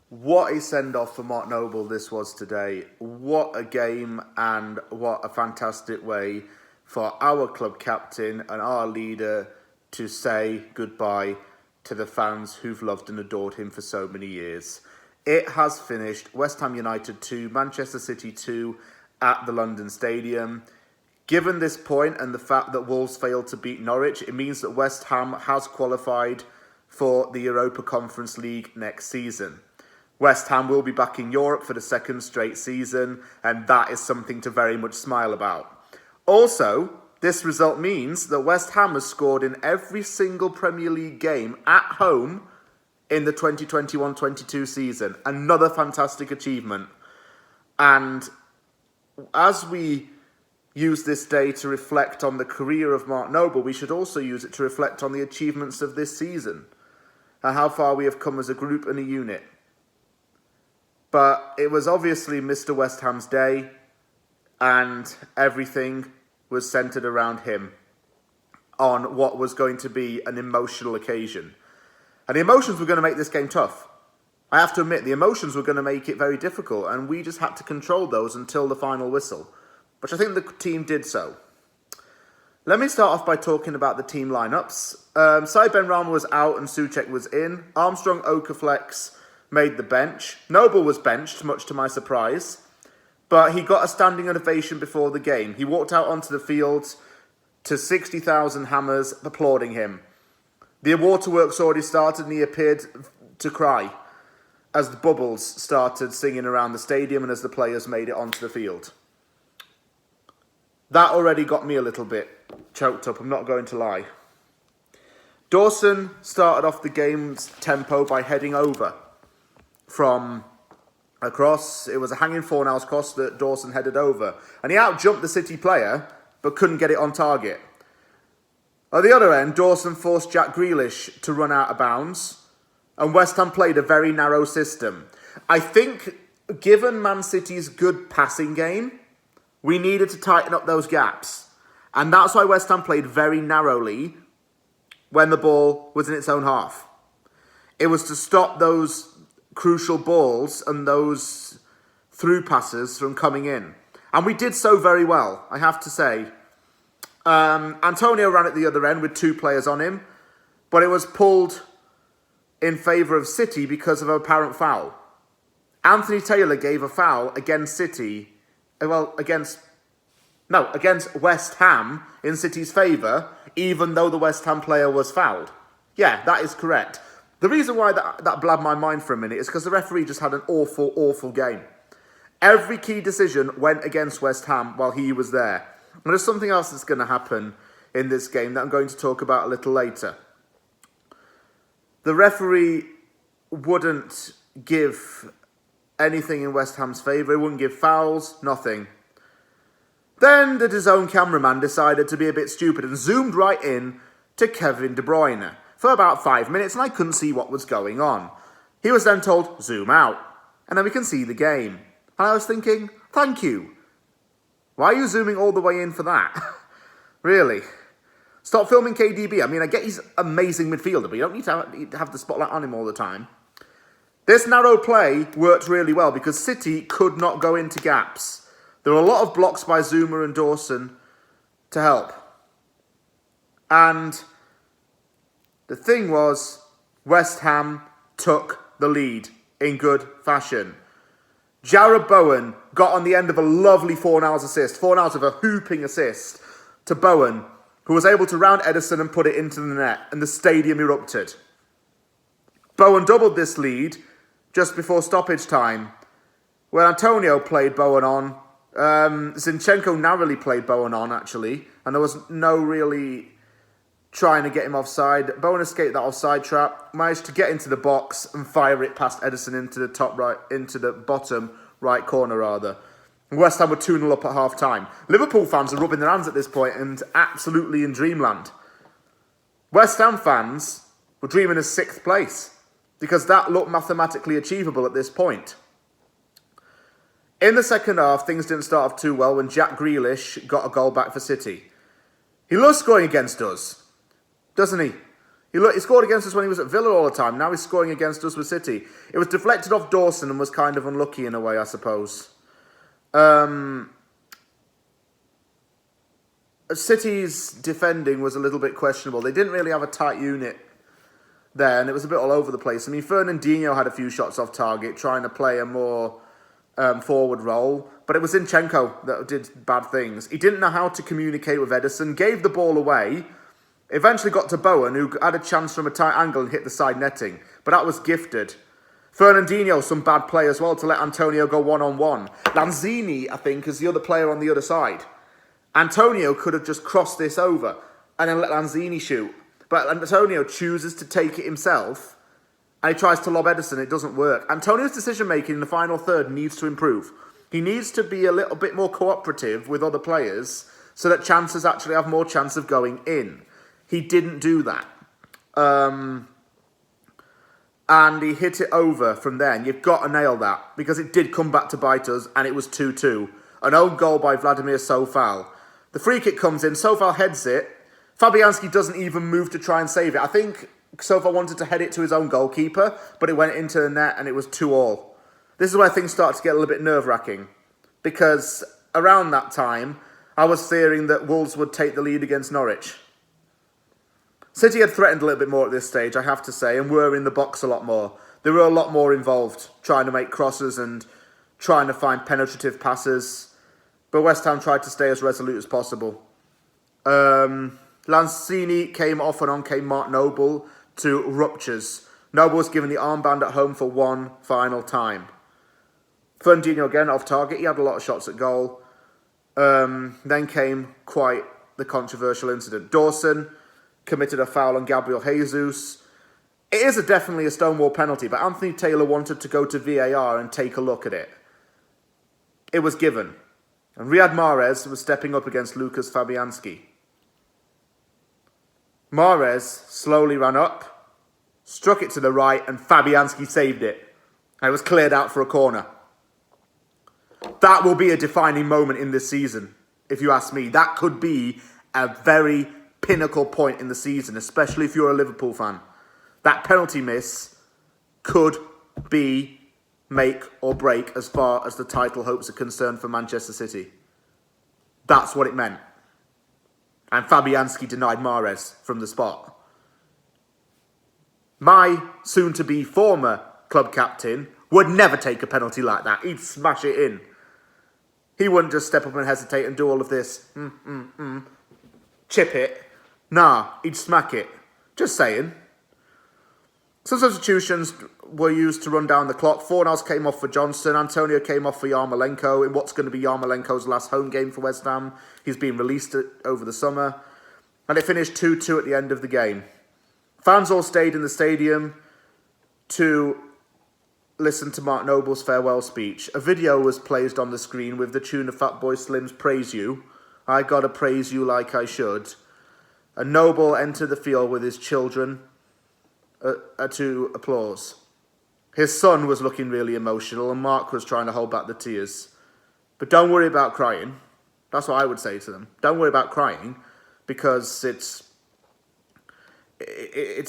What a send-off for Mark Noble this was today. What a game, and what a fantastic way for our club captain and our leader to say goodbye to the fans who've loved and adored him for so many years. It has finished West Ham United 2, Manchester City 2 at the London Stadium. Given this point and the fact that Wolves failed to beat Norwich, it means that West Ham has qualified for the Europa Conference League next season. West Ham will be back in Europe for the second straight season, and that is something to very much smile about. Also, this result means that West Ham has scored in every single Premier League game at home in the 2021-22 season. Another fantastic achievement. And as we use this day to reflect on the career of Mark Noble, we should also use it to reflect on the achievements of this season and how far we have come as a group and a unit. But it was obviously Mr. West Ham's day, and everything was centred around him on what was going to be an emotional occasion. And the emotions were going to make this game tough. I have to admit, the emotions were going to make it very difficult, and we just had to control those until the final whistle, which I think the team did so. Let me start off by talking about the team lineups. Said Benrahma was out and Souček was in. Armstrong, Okaflex made the bench. Noble was benched, much to my surprise, but he got a standing ovation before the game. He walked out onto the field to 60,000 hammers applauding him. The waterworks already started and he appeared to cry as the bubbles started singing around the stadium and as the players made it onto the field. That already got me a little bit choked up, I'm not going to lie. Dawson started off the game's tempo by heading over from a cross. It was a hanging Fornals cross that Dawson headed over, and he outjumped the City player but couldn't get it on target. At the other end, Dawson forced Jack Grealish to run out of bounds, and West Ham played a very narrow system. I think, given Man City's good passing game, we needed to tighten up those gaps, and that's why West Ham played very narrowly when the ball was in its own half. It was to stop those crucial balls and those through passes from coming in. And we did so very well, I have to say. Antonio ran at the other end with two players on him, but it was pulled in favour of City because of an apparent foul. Anthony Taylor gave a foul against against West Ham in City's favour, even though the West Ham player was fouled. Yeah, that is correct. The reason why that blabbed my mind for a minute is because the referee just had an awful, awful game. Every key decision went against West Ham while he was there. And there's something else that's going to happen in this game that I'm going to talk about a little later. The referee wouldn't give anything in West Ham's favour. He wouldn't give fouls, nothing. Then the DAZN cameraman decided to be a bit stupid and zoomed right in to Kevin De Bruyne for about 5 minutes, and I couldn't see what was going on. He was then told, zoom out, and then we can see the game. And I was thinking, thank you. Why are you zooming all the way in for that? Really? Stop filming KDB. I mean, I get he's an amazing midfielder, but you don't need to have the spotlight on him all the time. This narrow play worked really well because City could not go into gaps. There were a lot of blocks by Zouma and Dawson to help. And the thing was, West Ham took the lead in good fashion. Jarrod Bowen got on the end of a lovely Fornals assist. Fornals with a hooping assist to Bowen, who was able to round Ederson and put it into the net, and the stadium erupted. Bowen doubled this lead just before stoppage time, where Antonio played Bowen on. Zinchenko narrowly played Bowen on, actually, and there was no really trying to get him offside. Bowen escaped that offside trap, managed to get into the box and fire it past Ederson into the bottom right corner rather. West Ham were 2-0 up at half time. Liverpool fans are rubbing their hands at this point and absolutely in dreamland. West Ham fans were dreaming of 6th place because that looked mathematically achievable at this point. In the second half, things didn't start off too well when Jack Grealish got a goal back for City. He loves scoring against us, doesn't he? He He scored against us when he was at Villa all the time. Now he's scoring against us with City. It was deflected off Dawson and was kind of unlucky in a way, I suppose. City's defending was a little bit questionable. They didn't really have a tight unit there, and it was a bit all over the place. I mean, Fernandinho had a few shots off target, trying to play a more forward role, but it was Zinchenko that did bad things. He didn't know how to communicate with Ederson, gave the ball away, eventually got to Bowen, who had a chance from a tight angle and hit the side netting, but that was gifted. Fernandinho, some bad play as well to let Antonio go one-on-one. Lanzini, I think, is the other player on the other side. Antonio could have just crossed this over and then let Lanzini shoot. But Antonio chooses to take it himself and he tries to lob Ederson. It doesn't work. Antonio's decision-making in the final third needs to improve. He needs to be a little bit more cooperative with other players so that chances actually have more chance of going in. He didn't do that. And he hit it over from there. And you've got to nail that because it did come back to bite us and it was 2-2. An own goal by Vladimir Sofal. The free kick comes in. Sofal heads it. Fabianski doesn't even move to try and save it. I think Sofal wanted to head it to his own goalkeeper, but it went into the net and it was 2-2. This is where things start to get a little bit nerve-wracking because around that time, I was fearing that Wolves would take the lead against Norwich. City had threatened a little bit more at this stage, I have to say, and were in the box a lot more. They were a lot more involved, trying to make crosses and trying to find penetrative passes. But West Ham tried to stay as resolute as possible. Lanzini came off and on came Mark Noble to ruptures. Noble was given the armband at home for one final time. Fernandinho again off target. He had a lot of shots at goal. Then came quite the controversial incident. Dawson committed a foul on Gabriel Jesus. It is definitely a stonewall penalty, but Anthony Taylor wanted to go to VAR and take a look at it. It was given. And Riyad Mahrez was stepping up against Lucas Fabianski. Mahrez slowly ran up, struck it to the right, and Fabianski saved it. And it was cleared out for a corner. That will be a defining moment in this season, if you ask me. That could be a very pinnacle point in the season, especially if you're a Liverpool fan. That penalty miss could be make or break as far as the title hopes are concerned for Manchester City. That's what it meant. And Fabianski denied Mahrez from the spot. My soon-to-be former club captain would never take a penalty like that. He'd smash it in. He wouldn't just step up and hesitate and do all of this. Chip it. Nah, he'd smack it. Just saying. Some substitutions were used to run down the clock. Fornals came off for Johnson. Antonio came off for Yarmolenko in what's going to be Yarmolenko's last home game for West Ham. He's been released over the summer. And it finished 2-2 at the end of the game. Fans all stayed in the stadium to listen to Mark Noble's farewell speech. A video was placed on the screen with the tune of Fatboy Slim's Praise You. I gotta praise you like I should. And Noble entered the field with his children to applause. His son was looking really emotional and Mark was trying to hold back the tears. But don't worry about crying. That's what I would say to them. Don't worry about crying because it's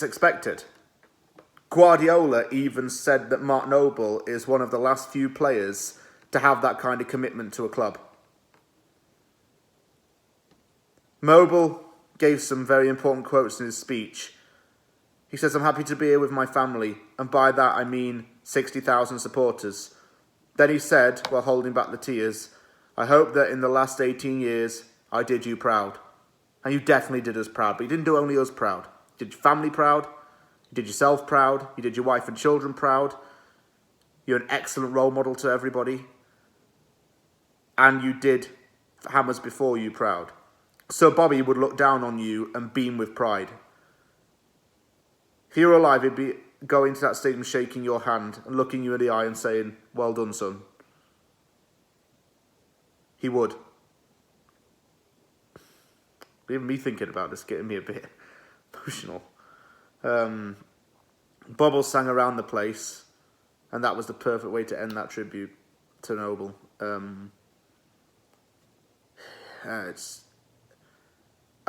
expected. Guardiola even said that Mark Noble is one of the last few players to have that kind of commitment to a club. Noble gave some very important quotes in his speech. He says, "I'm happy to be here with my family, and by that I mean 60,000 supporters." Then he said, while holding back the tears, "I hope that in the last 18 years, I did you proud." And you definitely did us proud, but you didn't do only us proud. You did your family proud, you did yourself proud, you did your wife and children proud, you're an excellent role model to everybody, and you did Hammers before you proud. So Bobby would look down on you and beam with pride. If he were alive, he'd be going to that stadium, shaking your hand and looking you in the eye and saying, "Well done, son." He would. Even me thinking about this getting me a bit emotional. Bubbles sang around the place, and that was the perfect way to end that tribute to Noble.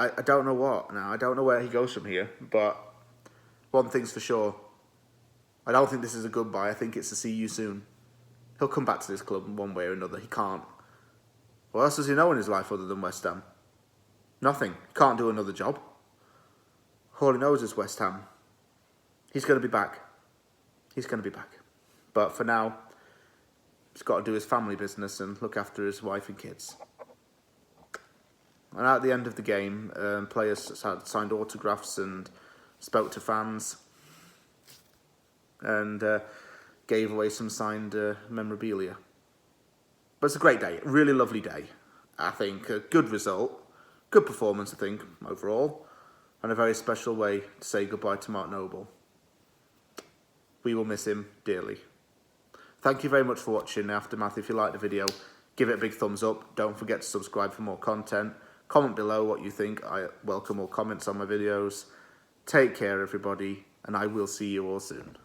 I don't know what now. I don't know where he goes from here, but one thing's for sure. I don't think this is a goodbye. I think it's a see you soon. He'll come back to this club in one way or another. He can't. What else does he know in his life other than West Ham? Nothing. He can't do another job. All he knows is West Ham. He's going to be back. He's going to be back. But for now, he's got to do his family business and look after his wife and kids. And at the end of the game, players signed autographs and spoke to fans. And gave away some signed memorabilia. But it's a great day, a really lovely day. I think a good result, good performance, I think, overall, and a very special way to say goodbye to Mark Noble. We will miss him dearly. Thank you very much for watching Aftermath. If you liked the video, give it a big thumbs up. Don't forget to subscribe for more content. Comment below what you think. I welcome all comments on my videos. Take care, everybody, and I will see you all soon.